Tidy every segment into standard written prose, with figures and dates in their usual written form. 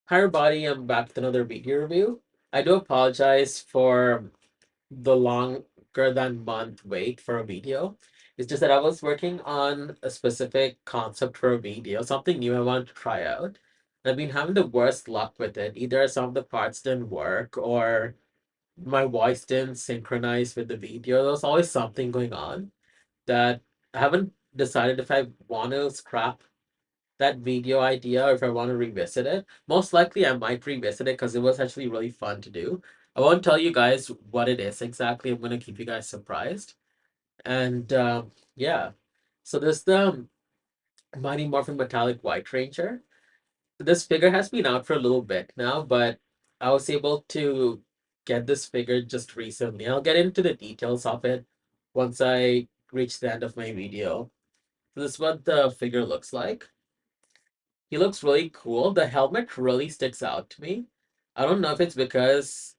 Hi everybody, I'm back with another video review. I do apologize for the longer than month wait for a video. It's just that I was working on a specific concept for a video, something new I wanted to try out. I've been having the worst luck with it. Either some of the parts didn't work or my voice didn't synchronize with the video. There's always something going on that I haven't decided if I want to scrap that video idea or if I want to revisit it. Most likely, I might revisit it because it was actually really fun to do. I won't tell you guys what it is exactly. I'm going to keep you guys surprised. And yeah, so there's the Mighty Morphin Metallic White Ranger. This figure has been out for a little bit now, but I was able to get this figure just recently. I'll get into the details of it once I reach the end of my video. So this is what the figure looks like. He looks really cool. The helmet really sticks out to me. I don't know if it's because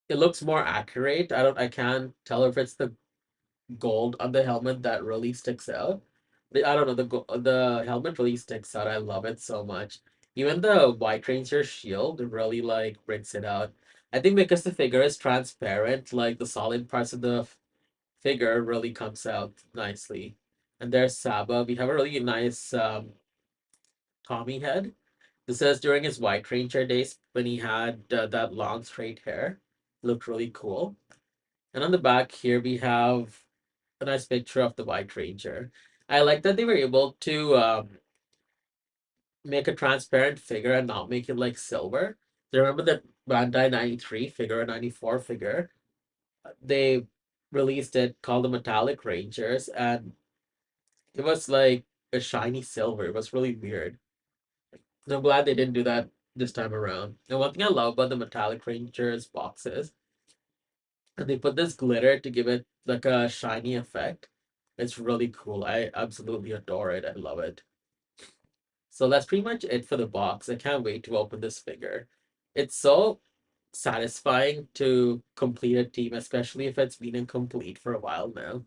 it looks more accurate. I can't tell if it's the gold on the helmet that really sticks out. I don't know, the helmet really sticks out. I love it so much. Even the White Ranger shield really like brings it out. I think because the figure is transparent, like the solid parts of the figure really comes out nicely. And there's Saba. We have a really nice Tommy head. This is during his White Ranger days when he had that long straight hair. Looked really cool. And on the back here, we have a nice picture of the White Ranger. I like that they were able to make a transparent figure and not make it like silver. Do you remember that Bandai 93 figure, 94 figure? They released it called the Metallic Rangers, and it was like a shiny silver. It was really weird. I'm glad they didn't do that this time around. And one thing I love about the Metallic Rangers boxes, and they put this glitter to give it like a shiny effect. It's really cool. I absolutely adore it. I love it. So that's pretty much it for the box. I can't wait to open this figure. It's so satisfying to complete a team, especially if it's been incomplete for a while now.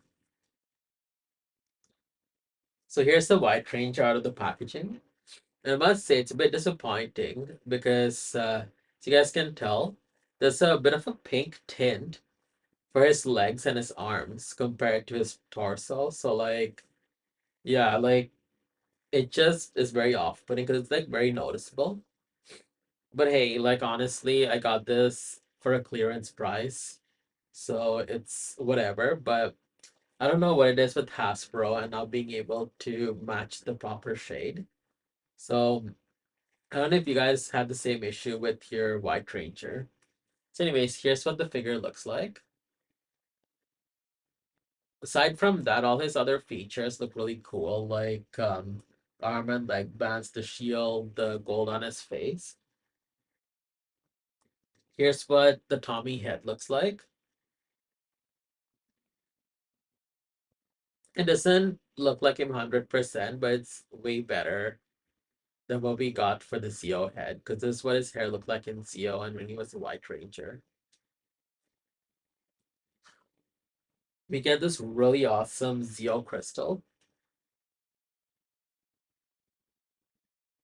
So here's the White Ranger out of the packaging. And I must say it's a bit disappointing because, as you guys can tell, there's a bit of a pink tint for his legs and his arms compared to his torso. So like, yeah, like it just is very off-putting because it's like very noticeable. But hey, like honestly, I got this for a clearance price, so it's whatever. But I don't know what it is with Hasbro and not being able to match the proper shade. So I don't know if you guys have the same issue with your White Ranger. So, anyways, here's what the figure looks like. Aside from that, all his other features look really cool, like arm and leg bands, the shield, the gold on his face. Here's what the Tommy head looks like. It doesn't look like him 100%, but it's way better than what we got for the Zeo head, because this is what his hair looked like in Zeo and when he was a White Ranger. We get this really awesome Zeo crystal.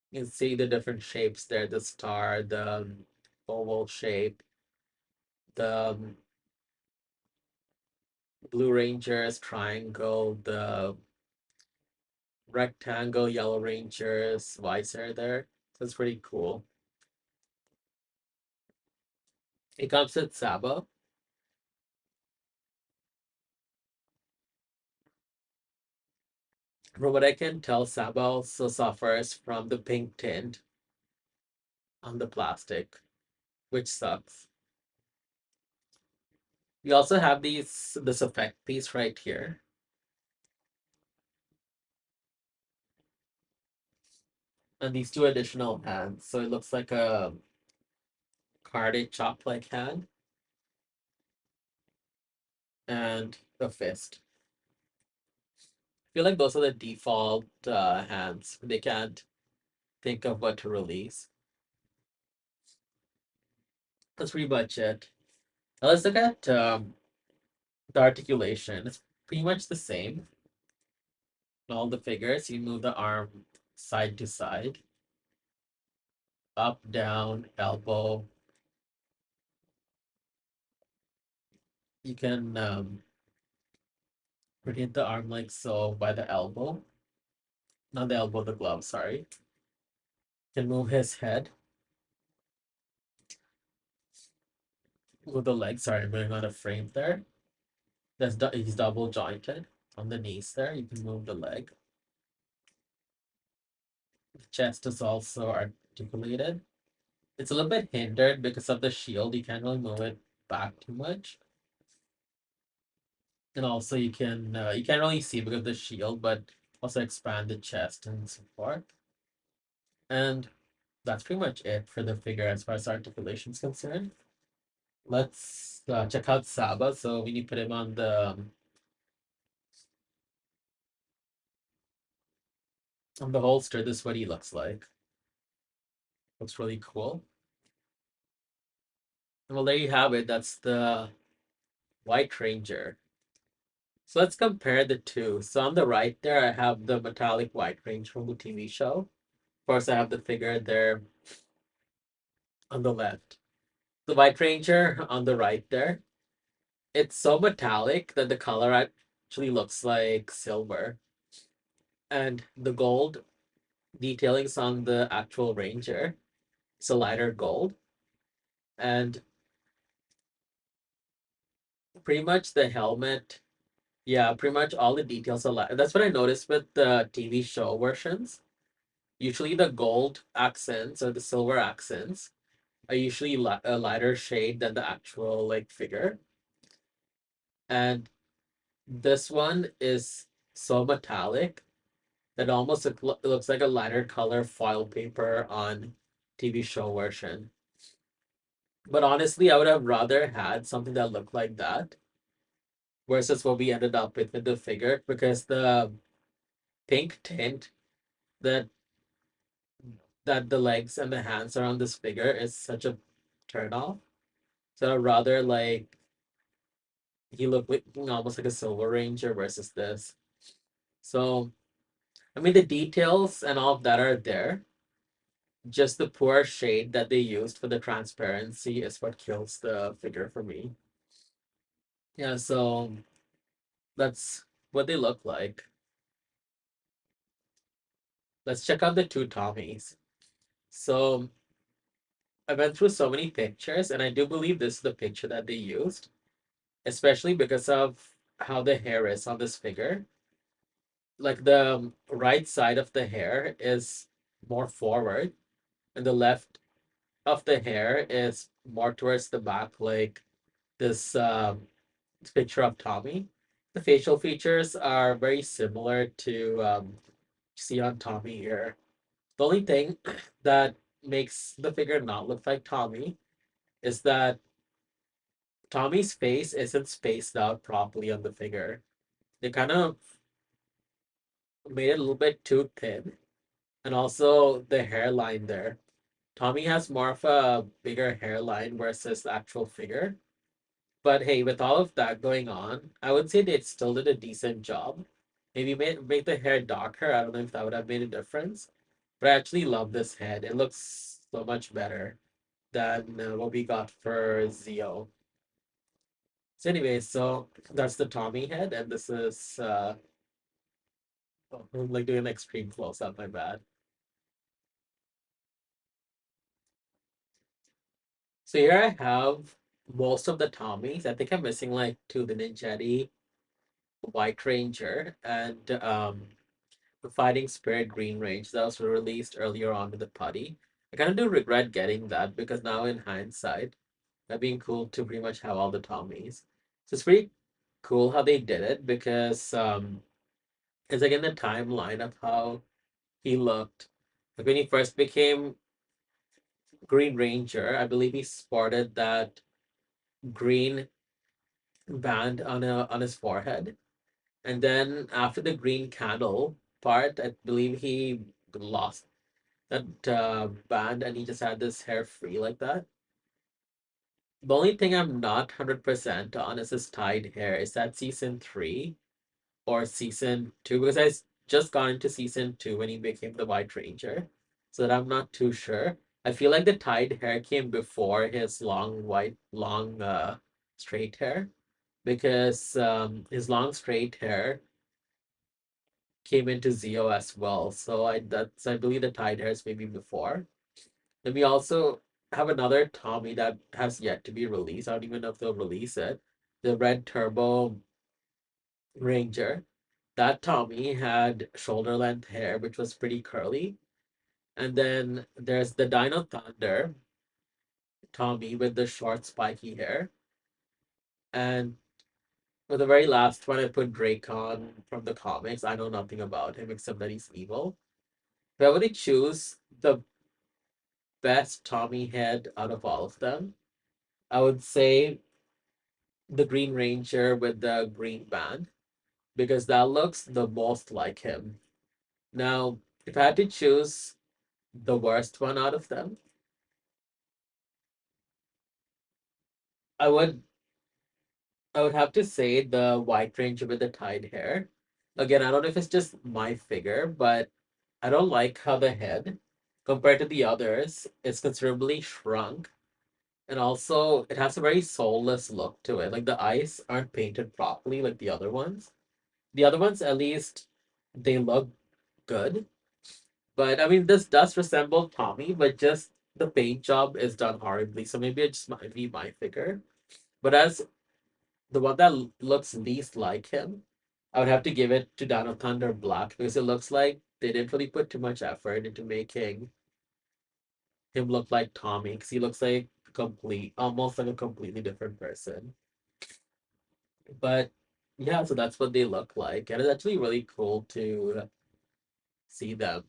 You can see the different shapes there, the star, the oval shape, the Blue Rangers, triangle, the rectangle, Yellow Rangers, visor there. So it's pretty cool. It comes with Sabo. From what I can tell, Sabo also suffers from the pink tint on the plastic, which sucks. We also have this effect piece right here, and these two additional hands. So it looks like a karate chop like hand and a fist. I feel like those are the default hands. They can't think of what to release. That's pretty much it. Now let's look at the articulation. It's pretty much the same in all the figures. You move the arm side to side. up, down, elbow. You can rotate the arm like so by the elbow. Not the elbow, the glove, sorry. Can move his head. Move the leg, sorry, I'm going on a frame there. He's double jointed on the knees there. You can move the leg. The chest is also articulated. It's a little bit hindered because of the shield. You can't really move it back too much. And also you can't really see because of the shield, but also expand the chest and support. And that's pretty much it for the figure as far as articulation is concerned. Let's check out Saba. So when you put him on the holster, this is what he looks like. Looks really cool. Well, there you have it. That's the White Ranger. So let's compare the two. So on the right there, I have the metallic White Ranger from the TV show. Of course, I have the figure there on the left. The White Ranger on the right there. It's so metallic that the color actually looks like silver. And the gold detailings on the actual Ranger, it's a lighter gold. And pretty much the helmet, yeah, pretty much all the details are light. That's what I noticed with the TV show versions. Usually the gold accents or the silver accents are usually a lighter shade than the actual like figure. And this one is so metallic that almost looks like a lighter color foil paper on TV show version. But honestly, I would have rather had something that looked like that versus what we ended up with the figure because the pink tint that the legs and the hands are on this figure is such a turn off. So I'd rather like he looked like almost like a Silver Ranger versus this. So I mean the details and all of that are there. Just the poor shade that they used for the transparency is what kills the figure for me. Yeah, so that's what they look like. Let's check out the two Tommies. So I went through so many pictures, and I do believe this is the picture that they used, especially because of how the hair is on this figure. Like the right side of the hair is more forward, and the left of the hair is more towards the back, like this picture of Tommy. The facial features are very similar to see on Tommy here. The only thing that makes the figure not look like Tommy is that Tommy's face isn't spaced out properly on the figure. They kind of made it a little bit too thin. And also the hairline there. Tommy has more of a bigger hairline versus the actual figure. But hey, with all of that going on, I would say they still did a decent job. Maybe make the hair darker. I don't know if that would have made a difference. But I actually love this head. It looks so much better than what we got for Zio. So anyway, so that's the Tommy head, and this is oh, I'm like doing an extreme close up, my bad. So here I have most of the Tommies. I think I'm missing like two, the Ninjetti, White Ranger, and the Fighting Spirit Green Range that was released earlier on with the putty. I kind of do regret getting that because now in hindsight, that'd been cool to pretty much have all the Tommies. So it's pretty cool how they did it because it's like in the timeline of how he looked. Like when he first became Green Ranger, I believe he sported that green band on his forehead. And then after the green candle part, I believe he lost that band and he just had this hair free like that. The only thing I'm not 100% on is his tied hair. Is that season three or season two? Because just got into season two when he became the White Ranger. So that I'm not too sure. I feel like the tied hair came before his long straight hair because his long straight hair came into Zio as well. So I believe the tied hairs maybe before. Then we also have another Tommy that has yet to be released. I don't even know if they'll release it. The Red Turbo Ranger. That Tommy had shoulder length hair, which was pretty curly. And then there's the Dino Thunder Tommy with the short spiky hair. And for the very last one, I put Dracon from the comics. I know nothing about him except that he's evil. If I were to choose the best Tommy head out of all of them, I would say the Green Ranger with the green band because that looks the most like him. Now, if I had to choose the worst one out of them, I would I would have to say the White Ranger with the tied hair. Again, I don't know if it's just my figure, but I don't like how the head, compared to the others, is considerably shrunk. And also, it has a very soulless look to it. Like the eyes aren't painted properly like the other ones. The other ones, at least, they look good. But I mean, this does resemble Tommy, but just the paint job is done horribly. So maybe it just might be my figure. But as the one that looks least like him, I would have to give it to Dino Thunder Black because it looks like they didn't really put too much effort into making him look like Tommy because he looks like almost like a completely different person. But yeah, so that's what they look like, and it's actually really cool to see them.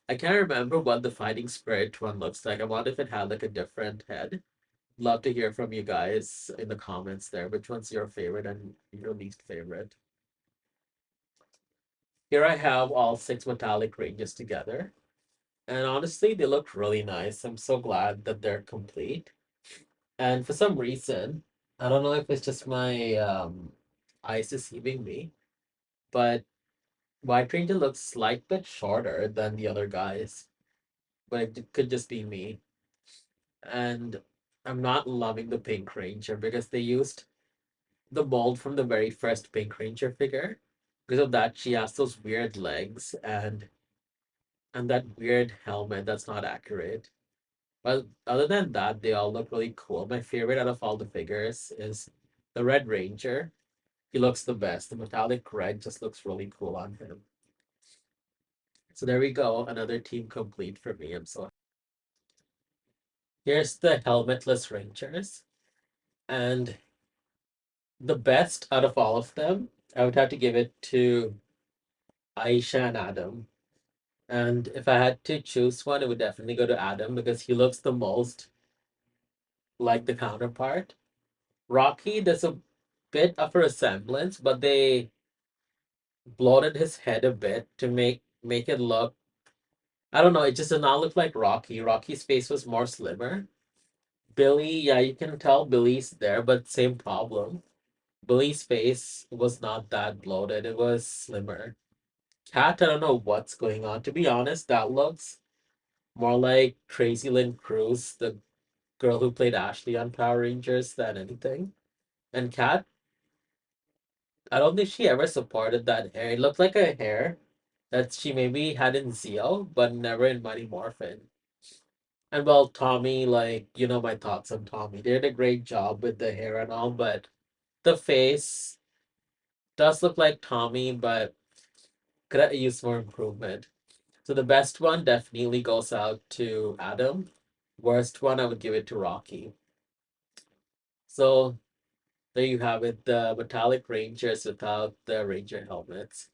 I can't remember what the Fighting Spirit one looks like. I wonder if it had like a different head. Love to hear from you guys in the comments there. Which one's your favorite and your least favorite? Here I have all six metallic ranges together. And honestly, they look really nice. I'm so glad that they're complete. And for some reason, I don't know if it's just my eyes deceiving me, but White Ranger looks slight bit shorter than the other guys. But it could just be me. And I'm not loving the Pink Ranger because they used the mold from the very first Pink Ranger figure. Because of that, she has those weird legs and that weird helmet that's not accurate. But other than that, they all look really cool. My favorite out of all the figures is the Red Ranger. He looks the best. The metallic red just looks really cool on him. So there we go. Another team complete for me. I'm so here's the helmetless Rangers. And the best out of all of them, I would have to give it to Aisha and Adam. And if I had to choose one, it would definitely go to Adam because he looks the most like the counterpart. Rocky, there's a bit of a resemblance, but they bloated his head a bit to make it look. I don't know. It just did not look like Rocky. Rocky's face was more slimmer. Billy, yeah, you can tell Billy's there, but same problem. Billy's face was not that bloated. It was slimmer. Cat, I don't know what's going on. To be honest, that looks more like Tracy Lynn Cruz, the girl who played Ashley on Power Rangers, than anything. And Cat, I don't think she ever supported that hair. It looked like a hair that she maybe had in Zio, but never in Mighty Morphin. And well, Tommy, like, you know my thoughts on Tommy. They did a great job with the hair and all, but the face does look like Tommy, but could have used more improvement. So the best one definitely goes out to Adam. Worst one, I would give it to Rocky. So there you have it, the metallic Rangers without the Ranger helmets.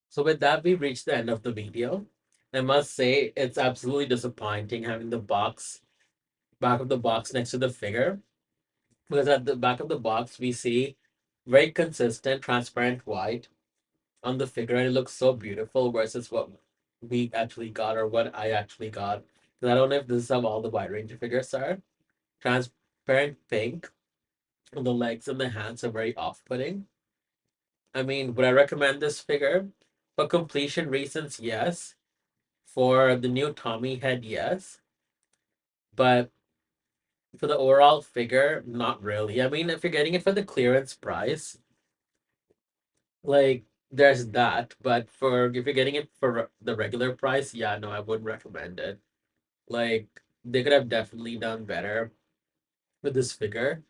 So with that, we've reached the end of the video. I must say it's absolutely disappointing having the back of the box next to the figure because at the back of the box we see very consistent transparent white on the figure and it looks so beautiful versus what we actually got or what I actually got. And I don't know if this is how all the White Ranger figures are. Transparent pink on the legs and the hands are very off-putting. I mean, would I recommend this figure? For completion reasons, yes. For the new Tommy head, yes, but for the overall figure, not really. I mean, if you're getting it for the clearance price, like there's that, but for if you're getting it for the regular price, yeah, no, I wouldn't recommend it. Like they could have definitely done better with this figure.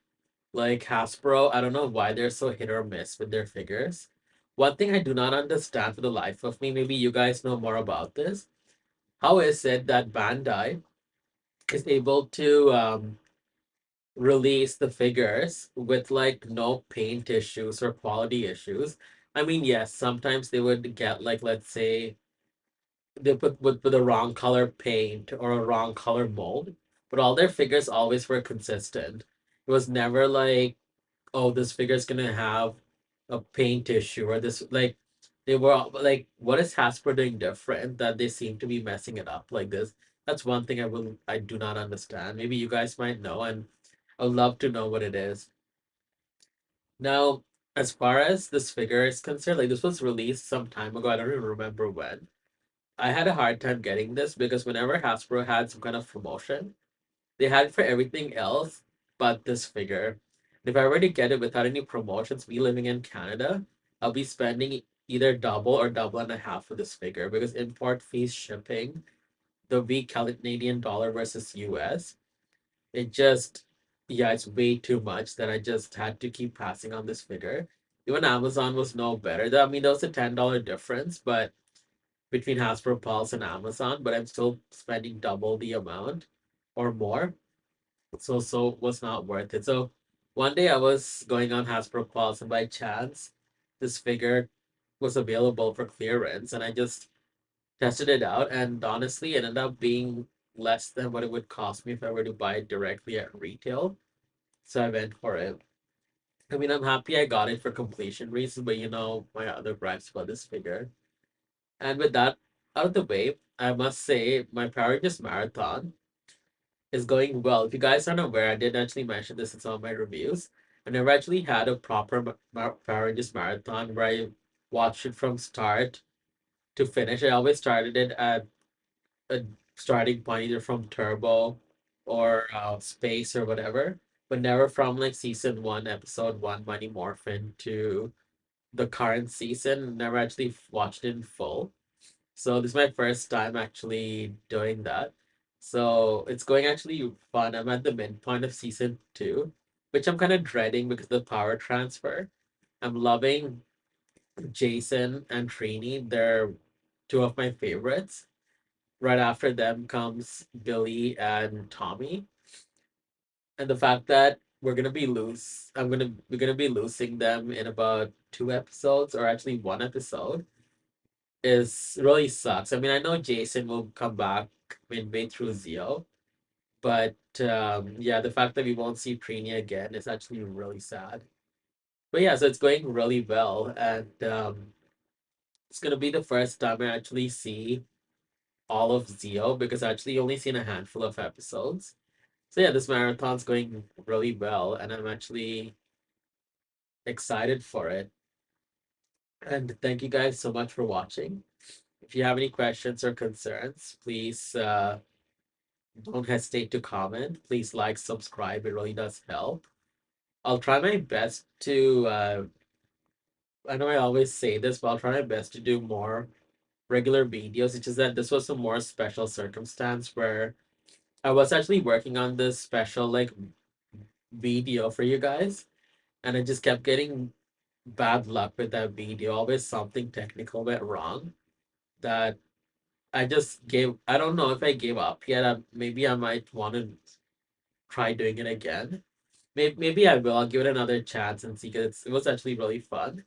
Like Hasbro, I don't know why they're so hit or miss with their figures. One thing I do not understand for the life of me, maybe you guys know more about this. How is it that Bandai is able to release the figures with like no paint issues or quality issues? I mean, yes, sometimes they would get like, let's say they put with the wrong color paint or a wrong color mold, but all their figures always were consistent. It was never like, oh, this figure's gonna have a paint issue or this like they were like, what is Hasbro doing different that they seem to be messing it up like this? That's one thing I do not understand. Maybe you guys might know, and I'd love to know what it is. Now, as far as this figure is concerned, like this was released some time ago. I don't even remember when. I had a hard time getting this because whenever Hasbro had some kind of promotion, they had it for everything else but this figure. If I were to get it without any promotions, me living in Canada, I'll be spending either double or double and a half for this figure because import fees, shipping, the weak Canadian dollar versus US, it just, yeah, it's way too much that I just had to keep passing on this figure. Even Amazon was no better. I mean, there was a $10 difference, but between Hasbro Pulse and Amazon, but I'm still spending double the amount or more. So was not worth it. So one day I was going on Hasbro Pulse and by chance this figure was available for clearance and I just tested it out and honestly it ended up being less than what it would cost me if I were to buy it directly at retail. So I went for it. I mean, I'm happy I got it for completion reasons, but you know my other gripes about this figure. And with that out of the way, I must say my Power Rangers marathon is going well. If you guys aren't aware, I did actually mention this in some of my reviews. I never actually had a proper Power Rangers marathon where I watched it from start to finish. I always started it at a starting point, either from Turbo or Space or whatever, but never from like season one, episode one, Mighty Morphin to the current season. Never actually watched it in full. So this is my first time actually doing that. So it's going actually fun. I'm at the midpoint of season two, which I'm kind of dreading because of the power transfer. I'm loving Jason and Trini. They're two of my favorites. Right after them comes Billy and Tommy. And the fact that we're gonna be losing them in about two episodes or actually one episode is really sucks. I mean, I know Jason will come back midway through Zio, but yeah, the fact that we won't see Trini again is actually really sad. But yeah, so it's going really well, and it's gonna be the first time I actually see all of Zio because I actually only seen a handful of episodes. So yeah, this marathon's going really well, and I'm actually excited for it. And thank you guys so much for watching. If you have any questions or concerns, please don't hesitate to comment. Please like, subscribe. It really does help. I'll try my best to, I know I always say this, but I'll try my best to do more regular videos. It's just that this was a more special circumstance where I was actually working on this special like video for you guys, and I just kept getting bad luck with that video. Always something technical went wrong that I just gave. I don't know if I gave up yet. Maybe I might want to try doing it again. Maybe I will. I'll give it another chance and see because it was actually really fun.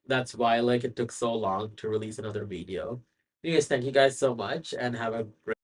That's why like it took so long to release another video. Anyways, thank you guys so much and have a great